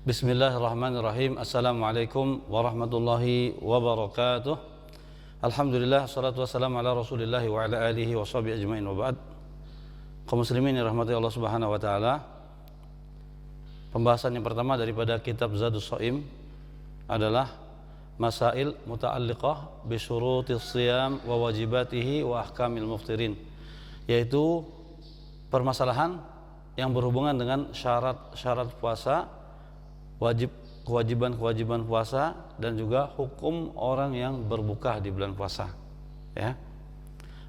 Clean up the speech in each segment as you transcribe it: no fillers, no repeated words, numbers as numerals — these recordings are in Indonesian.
Bismillahirrahmanirrahim. Assalamualaikum warahmatullahi wabarakatuh. Alhamdulillah, salatu wassalamu ala rasulillah wa ala alihi wa sahbihi ajma'in wa ba'd. Kaum muslimin yang rahmati Allah subhanahu wa ta'ala, pembahasan yang pertama daripada kitab Zadus Shaim adalah masail muta'alliqah bi syurutis shiyam wa wajibatihi wa ahkamil muftirin, yaitu permasalahan yang berhubungan dengan syarat-syarat puasa, kewajiban puasa, dan juga hukum orang yang berbuka di bulan puasa. Ya.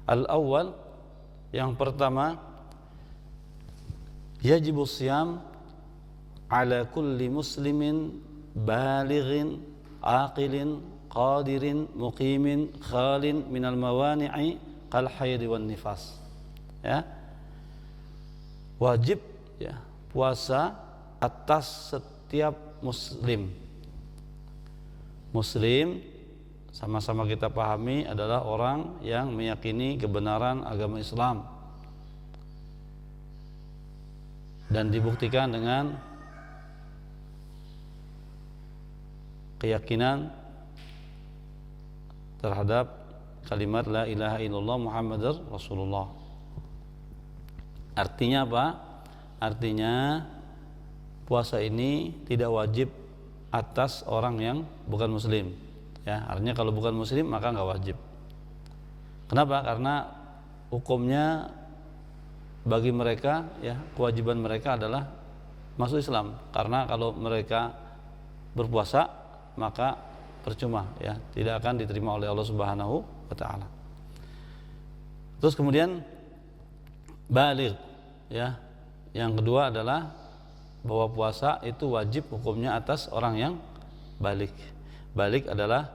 Al-awwal, yang pertama, yajibus siyam ala kulli muslimin balighin aqilin qadirin muqimin khalin minal mawani'i qal haidi wan nifas. Ya. Wajib ya puasa atas setiap muslim, sama-sama kita pahami adalah orang yang meyakini kebenaran agama Islam dan dibuktikan dengan keyakinan terhadap kalimat la ilaha illallah Muhammadur Rasulullah. Artinya apa? Artinya puasa ini tidak wajib atas orang yang bukan muslim. Ya, artinya kalau bukan muslim maka nggak wajib. Kenapa? Karena hukumnya bagi mereka, ya, kewajiban mereka adalah masuk Islam. Karena kalau mereka berpuasa maka percuma, ya, tidak akan diterima oleh Allah Subhanahu wa taala. Terus kemudian baligh, ya. Yang kedua adalah bahwa puasa itu wajib hukumnya atas orang yang balik. Balik adalah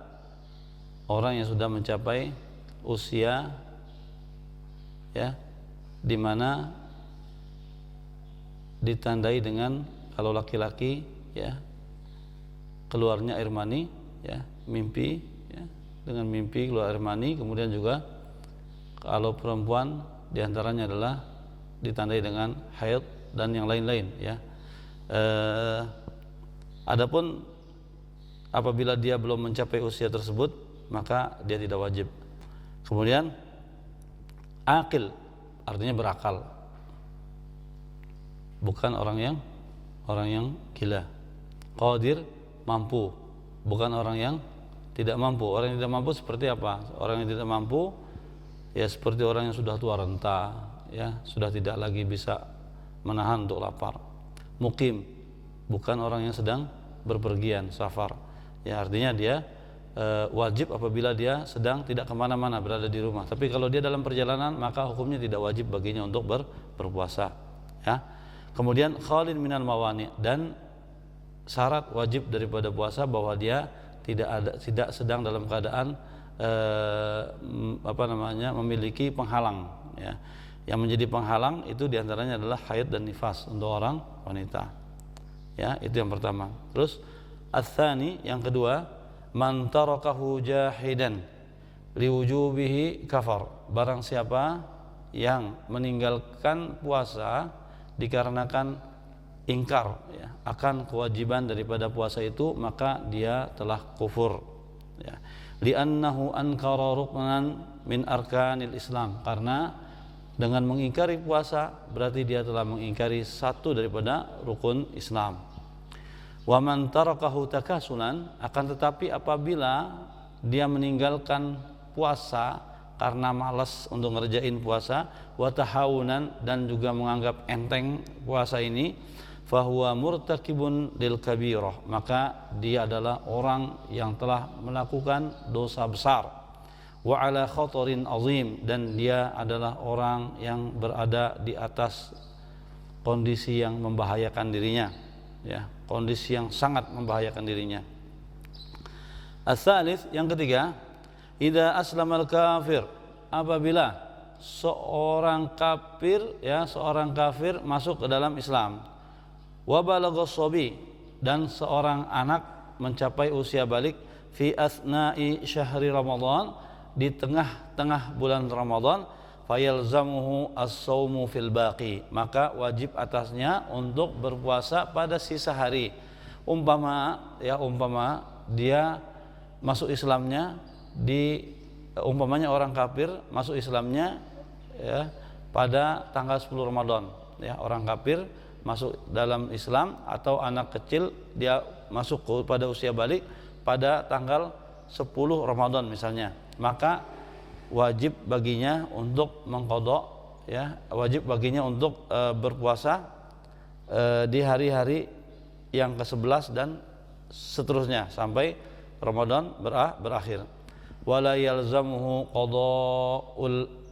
orang yang sudah mencapai usia, ya, di mana ditandai dengan, kalau laki-laki, ya, keluarnya air mani, ya, mimpi, ya, dengan mimpi keluar air mani. Kemudian juga kalau perempuan diantaranya adalah ditandai dengan haid dan yang lain-lain, ya. Adapun apabila dia belum mencapai usia tersebut maka dia tidak wajib. Kemudian akil artinya berakal, bukan orang yang gila. Qadir mampu, bukan orang yang tidak mampu. Orang yang tidak mampu seperti apa? Orang yang tidak mampu ya seperti orang yang sudah tua renta, ya, sudah tidak lagi bisa menahan untuk lapar. Mukim, bukan orang yang sedang berpergian, safar. Ya, artinya dia wajib apabila dia sedang tidak kemana-mana, berada di rumah. Tapi kalau dia dalam perjalanan maka hukumnya tidak wajib baginya untuk berpuasa. Ya. Kemudian khalin minal mawani, dan syarat wajib daripada puasa bahwa dia tidak sedang dalam keadaan memiliki penghalang. Ya. Yang menjadi penghalang itu diantaranya adalah haid dan nifas untuk orang wanita. Ya, itu yang pertama. Terus ats-tsani, yang kedua, man tarakahu jahidan liwujubihi kafar. Barang siapa yang meninggalkan puasa dikarenakan ingkar, ya, akan kewajiban daripada puasa itu, maka dia telah kufur. Ya. Li'annahu ankara ruknan min arkanil Islam, karena dengan mengingkari puasa berarti dia telah mengingkari satu daripada rukun Islam. Wa man tarakahu takasulan, akan tetapi apabila dia meninggalkan puasa karena malas untuk ngerjain puasa, wa tahawunan, dan juga menganggap enteng puasa ini, fahuwa murtakibun lil kabirah, maka dia adalah orang yang telah melakukan dosa besar. Wa ala khatarin azim, dan dia adalah orang yang berada di atas kondisi yang membahayakan dirinya, ya, kondisi yang sangat membahayakan dirinya. Ats-tsalits, yang ketiga, idza aslamal kafir, apabila seorang kafir masuk ke dalam Islam, wa balagha shabi, dan seorang anak mencapai usia balik, fi asna'i syahri Ramadan, di tengah-tengah bulan Ramadan, fayalzamuhu as-saumu fil baqi, maka wajib atasnya untuk berpuasa pada sisa hari. umpama dia masuk Islamnya umpamanya orang kafir masuk Islamnya ya pada tanggal 10 Ramadan ya, orang kafir masuk dalam Islam atau anak kecil dia masuk pada usia balik pada tanggal 10 Ramadan misalnya, maka wajib baginya untuk mengqadha ya, wajib baginya untuk berpuasa di hari-hari yang ke-11 dan seterusnya sampai Ramadan berakhir. Wala yalzamuhu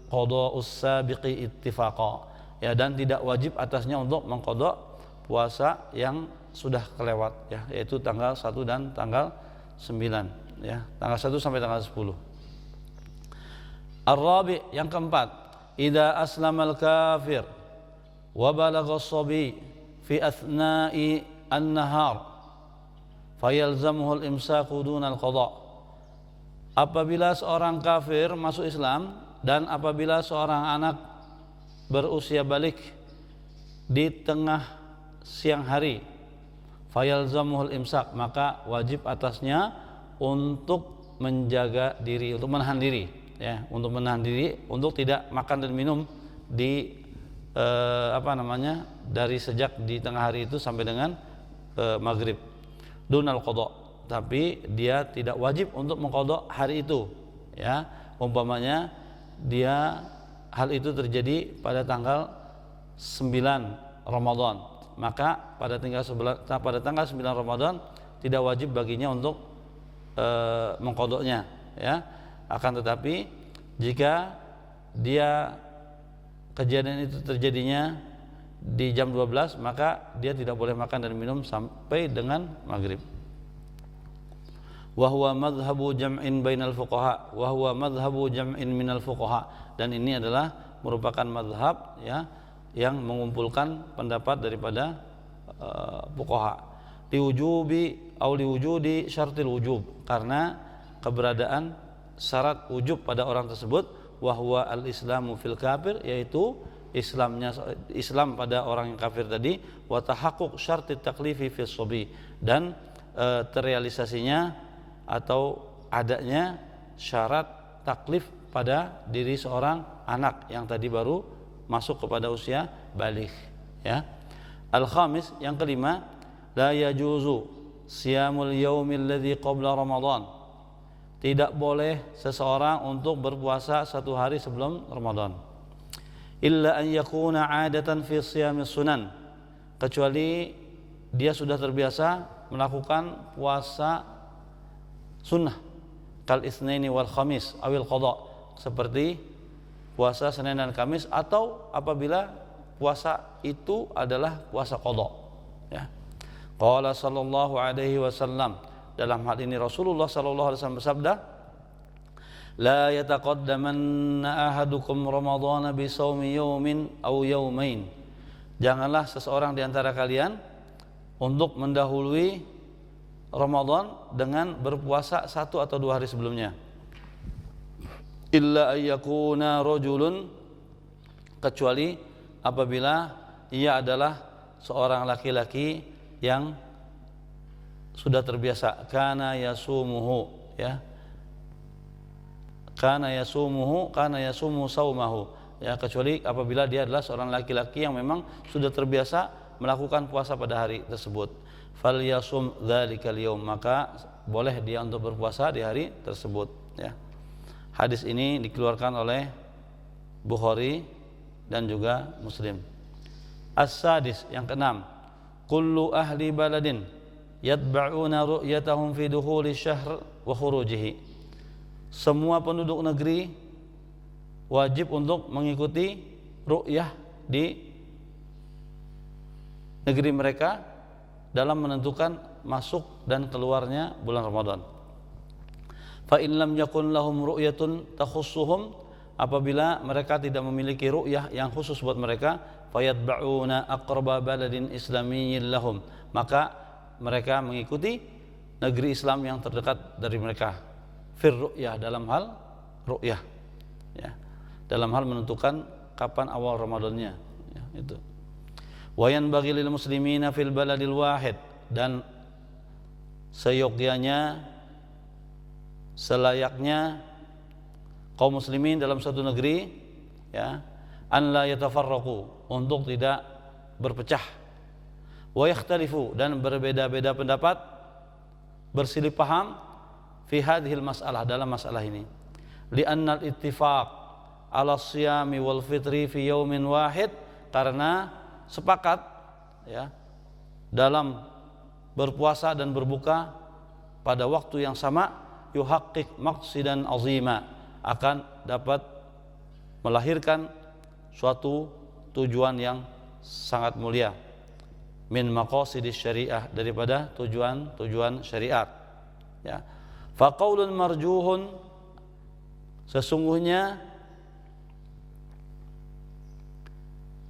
qada'us sabiqi ittifaqa ya, dan tidak wajib atasnya untuk mengqadha puasa yang sudah kelewat ya, yaitu tanggal 1 dan tanggal 9 ya, tanggal 1 sampai tanggal 10. Ar-rabi, yang keempat, idza aslamal kafir wa balagha as-sabi fi athna'i an-nahar fayalzamuhu al-imsaku duna al-qada. Apabila seorang kafir masuk Islam dan apabila seorang anak berusia balik di tengah siang hari, fayalzamuhu al-imsak, maka wajib atasnya untuk menjaga diri, untuk menahan diri ya, untuk menahan diri untuk tidak makan dan minum di dari sejak di tengah hari itu sampai dengan maghrib. Dunal qada, tapi dia tidak wajib untuk mengqadha hari itu ya, umpamanya dia hal itu terjadi pada tanggal 9 Ramadan, maka pada tanggal 9 Ramadan tidak wajib baginya untuk mengqadhanya ya. Akan tetapi jika dia kejadian itu terjadinya di jam 12, maka dia tidak boleh makan dan minum sampai dengan maghrib. Wa huwa madhhabu jam'in bainal fuqaha wa huwa madhhabu jam'in minal fuqaha, dan ini adalah merupakan madhab ya yang mengumpulkan pendapat daripada fuqaha liwujubi atau liwujudi syartil wujub, karena keberadaan syarat wujub pada orang tersebut, wa huwa al-islamu fil kafir, yaitu Islam pada orang yang kafir tadi, wa tahaqquq syartit taklifi fis sabi, dan terrealisasinya atau adanya syarat taklif pada diri seorang anak yang tadi baru masuk kepada usia baligh ya. Al-khamis, yang kelima, la yajuzu siyamul yaumil ladzi qabla Ramadan, tidak boleh seseorang untuk berpuasa satu hari sebelum Ramadan. Illa an yakuna 'adatan fi siyamis sunan, kecuali dia sudah terbiasa melakukan puasa sunnah, kal itsnaini wal khamis awil qada, seperti puasa Senin dan Kamis, atau apabila puasa itu adalah puasa qada ya. Qala sallallahu alaihi wasallam, dalam hal ini Rasulullah sallallahu alaihi wasallam bersabda, la yataqaddamanna ahadukum ramadhana bi shaumi yaumin aw yaumain, janganlah seseorang di antara kalian untuk mendahului Ramadan dengan berpuasa 1 atau 2 hari sebelumnya. Illa ayyakuna rajulun, kecuali apabila ia adalah seorang laki-laki yang sudah terbiasa, kana yasumuhu ya, kana yasumu saumahu ya, kecuali apabila dia adalah seorang laki-laki yang memang sudah terbiasa melakukan puasa pada hari tersebut. Fal yasum dzalikal yaum, maka boleh dia untuk berpuasa di hari tersebut ya. Hadis ini dikeluarkan oleh Bukhari dan juga Muslim. As-sadis, yang keenam, kullu ahli baladin yatba'una ru'yatahum fi dukhuli syahr wa khurujihi, semua penduduk negeri wajib untuk mengikuti ru'yah di negeri mereka dalam menentukan masuk dan keluarnya bulan Ramadan. Fa in lam yakun lahum ru'yatun takhussuhum, apabila mereka tidak memiliki ru'yah yang khusus buat mereka, fayatba'una aqraba baladin islamiyyin lahum, maka mereka mengikuti negeri Islam yang terdekat dari mereka. Fir ru'yah, dalam hal ru'yah ya, dalam hal menentukan kapan awal Ramadannya ya, itu. Wa yanbaghi lil muslimina fil baladil wahid, dan seyogyanya, selayaknya kaum muslimin dalam suatu negeri, ya, an la yatafarraqu, untuk tidak berpecah, wa yakhtalifu, dan berbeda-beda pendapat, berselisih paham, fi hadhil mas'alah, dalam masalah ini. Li'anna al-ittifaq ala siyami wal fitri fi yaumin wahid, karena sepakat, ya, dalam berpuasa dan berbuka pada waktu yang sama, yuhaqqiq maqsidan azima, akan dapat melahirkan suatu tujuan yang sangat mulia, min maqasidis syariah, daripada tujuan syariat, ya. Fa qaulun marjuhun, sesungguhnya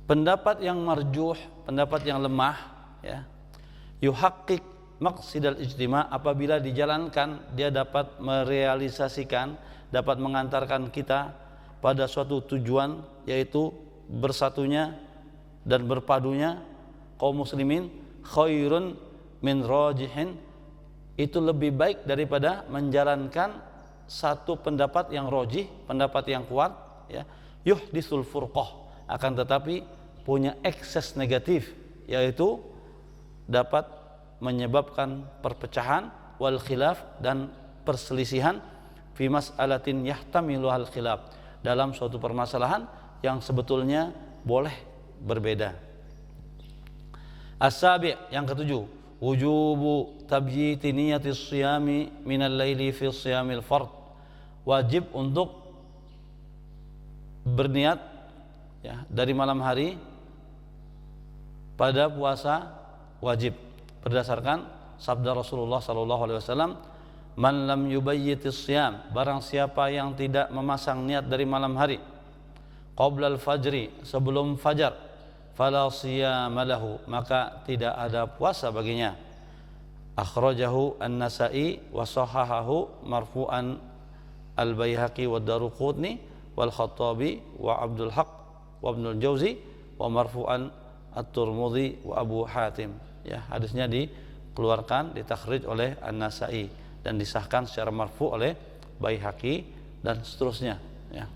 pendapat yang marjuh, pendapat yang lemah, ya, yuhaqqiq maqsidal ijtima, apabila dijalankan dia dapat merealisasikan, dapat mengantarkan kita pada suatu tujuan, yaitu bersatunya dan berpadunya kaum muslimin, khairun min rajihin, itu lebih baik daripada menjalankan satu pendapat yang rajih, pendapat yang kuat, ya, yuhdisul furqah, akan tetapi punya ekses negatif, yaitu dapat menyebabkan perpecahan, wal khilaf, dan perselisihan, fi mas'alatin yahtamiluhal khilaf, dalam suatu permasalahan yang sebetulnya boleh berbeda. As-sabi', yang ketujuh, wujubu tabyiti niyatis siyami minal laili fi siyamil fard, wajib untuk berniat, ya, dari malam hari pada puasa wajib, berdasarkan sabda Rasulullah SAW, man lam yubayyitis siyam, barang siapa yang tidak memasang niat dari malam hari, qoblal fajri, sebelum fajar, fala siyama lahu, maka tidak ada puasa baginya. Akhrajahu an-Nasa'i wa sahahahu marfu'an al-Baihaqi wa Daruqutni wal Khattabi wa Abdul Haq wa Ibnul Jauzi wa marfu'an at-Tirmidzi wa Abu Hatim, ya, hadisnya dikeluarkan, ditakhrij oleh an-Nasa'i dan disahkan secara marfu oleh Baihaqi dan seterusnya, ya.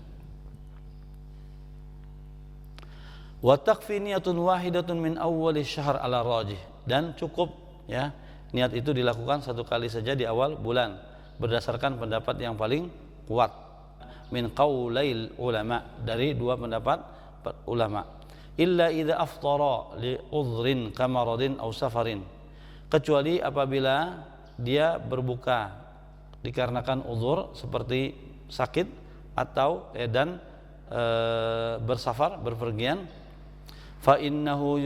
Wa takfi niyatun wahidatun min awwali syahr ala rajih, dan cukup, ya, niat itu dilakukan satu kali saja di awal bulan, berdasarkan pendapat yang paling kuat, min qaulail ulama, dari dua pendapat ulama. Illa idza aftara li udhrin kamaradin aw safarin, kecuali apabila dia berbuka dikarenakan uzur seperti sakit atau bersafar, berpergian, fa innahu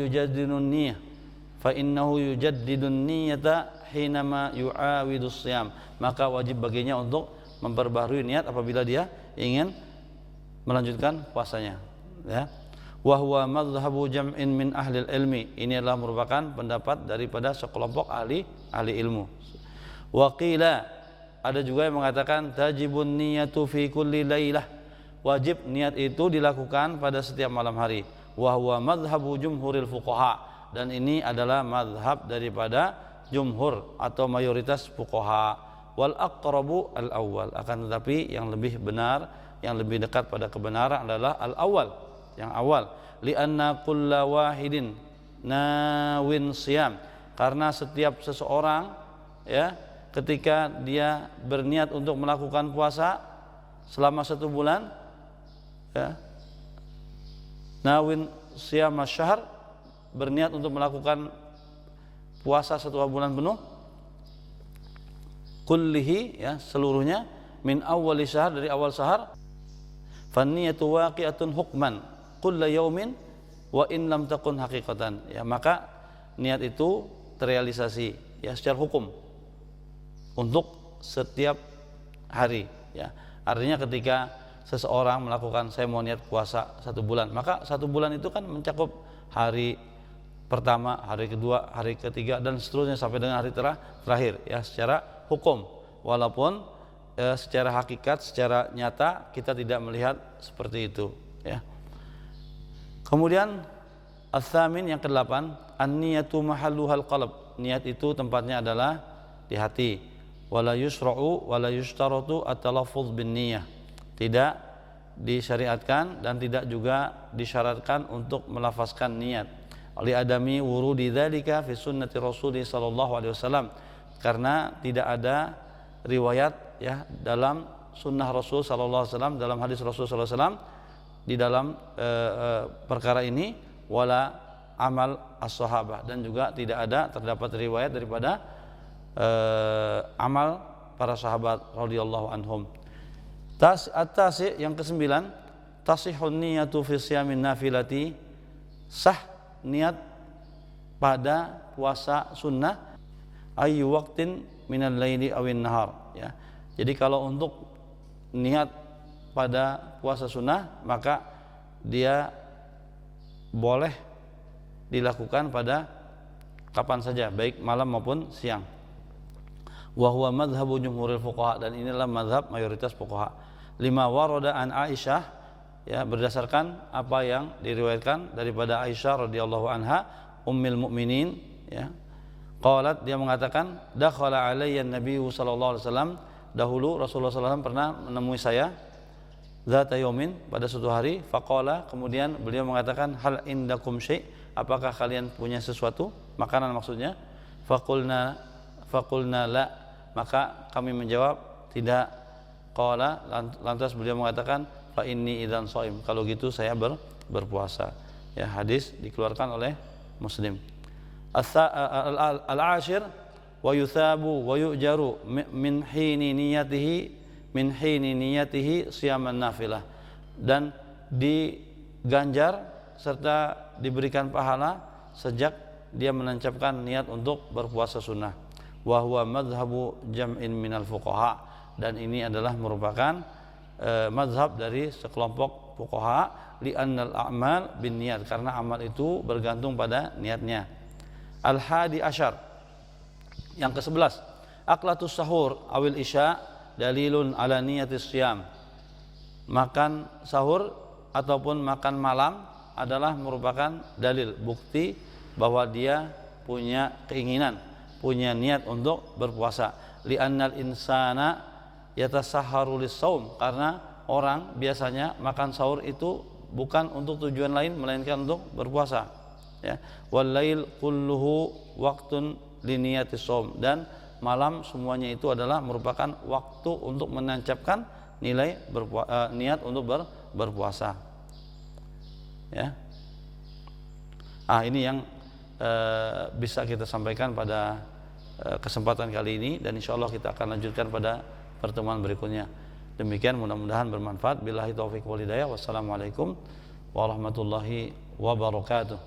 yujaddidun niyyata hinama yu'awidus siyam, maka wajib baginya untuk memperbaharui niat apabila dia ingin melanjutkan puasanya, ya. Wa huwa madhhabu jam'in min ahli ilmi, ini adalah merupakan pendapat daripada sekelompok ahli ilmu. Wa qila, ada juga yang mengatakan tajibun niyatu fi kulli lailah, wajib niat itu dilakukan pada setiap malam hari. Wa huwa madhhabu jumhuril fuqaha, dan ini adalah madhab daripada jumhur atau mayoritas fuqaha. Wal aqrabu al awwal, akan tetapi yang lebih benar, yang lebih dekat pada kebenaran adalah al awwal, yang awal. Li'anna kulla wahidin nawin siyam, karena setiap seseorang, ya, ketika dia berniat untuk melakukan puasa selama 1 bulan, ya, nawin siyam syahr, berniat untuk melakukan puasa 1 bulan penuh, kullihi, ya, seluruhnya, min awwali syahr, dari awal syahr, fanniyatu waqi'atun hukman kulla yaumin wa in lam takun haqiqatan, ya, maka niat itu terrealisasi, ya, secara hukum untuk setiap hari, ya. Artinya ketika seseorang melakukan, saya mau niat puasa 1 bulan, maka 1 bulan itu kan mencakup hari pertama, hari kedua, hari ketiga, dan seterusnya sampai dengan hari terakhir, ya, secara hukum, walaupun secara hakikat, secara nyata kita tidak melihat seperti itu, ya. Kemudian ats-tsamin, yang ke-8, an-niyatu mahalluhal qalb, niat itu tempatnya adalah di hati. Wala yusra'u wala yushtaratu at-talaffuz bin niyyah. Tidak disyariatkan dan tidak juga disyaratkan untuk melafazkan niat. Li adami wurudi dzalika fi sunnati Rasul sallallahu alaihi wasallam, karena tidak ada riwayat ya dalam sunnah Rasul sallallahu alaihi wasallam, dalam hadis Rasul sallallahu alaihi wasallam di dalam perkara ini, wala amal as-sahabah, dan juga tidak ada terdapat riwayat daripada amal para sahabat radhiyallahu anhum. At-tasi' yang kesembilan, tasihun niyatu fi siyamin nafilati, sah niat pada puasa sunnah ayu waqtin minal laili awin nahar ya. Jadi kalau untuk niat pada puasa sunnah maka dia boleh dilakukan pada kapan saja, baik malam maupun siang. Wa huwa madhhabu jumhuril fuqaha, dan inilah mazhab mayoritas fuqaha. Lima warada an Aisyah, ya, berdasarkan apa yang diriwayatkan daripada Aisyah radhiyallahu anha ummul mukminin, ya. Qalat, dia mengatakan, dakhala alayya an-nabiy sallallahu alaihi wasallam, dahulu Rasulullah sallallahu alaihi wasallam pernah menemui saya zata yaumin, pada suatu hari, faqala, kemudian beliau mengatakan, hal indakum syai', apakah kalian punya sesuatu, makanan maksudnya. Faqulna la, maka kami menjawab tidak. Qala, lantas beliau mengatakan, fa inni idzan shaim, kalau gitu saya berpuasa. Ya, hadis dikeluarkan oleh Muslim. Al-ashir, wa yuthabu wa yu'jaru min hini niyatihi siyaman nafilah, dan diganjar serta diberikan pahala sejak dia menancapkan niat untuk berpuasa sunnah. Wa huwa madhhabu jam'in minal fuqaha, dan ini adalah merupakan mazhab dari sekelompok fuqaha, li'annal a'mal bin niat, karena amal itu bergantung pada niatnya. Al-hadi asyar, yang ke-11, aklatus sahur awil isya dalilun ala niyatis siyam, makan sahur ataupun makan malam adalah merupakan dalil, bukti bahwa dia punya keinginan, punya niat untuk berpuasa. Li'annal insana yatasahharu lis-shaum, karena orang biasanya makan sahur itu bukan untuk tujuan lain melainkan untuk berpuasa, ya. Wal lail kulluhu waqtun li niyatis shaum, dan malam semuanya itu adalah merupakan waktu untuk menancapkan niat untuk berpuasa, ya. Ini yang bisa kita sampaikan pada kesempatan kali ini, dan insyaallah kita akan lanjutkan pada pertemuan berikutnya. Demikian, mudah-mudahan bermanfaat. Billahi taufiq wal hidayah. Wassalamualaikum warahmatullahi wabarakatuh.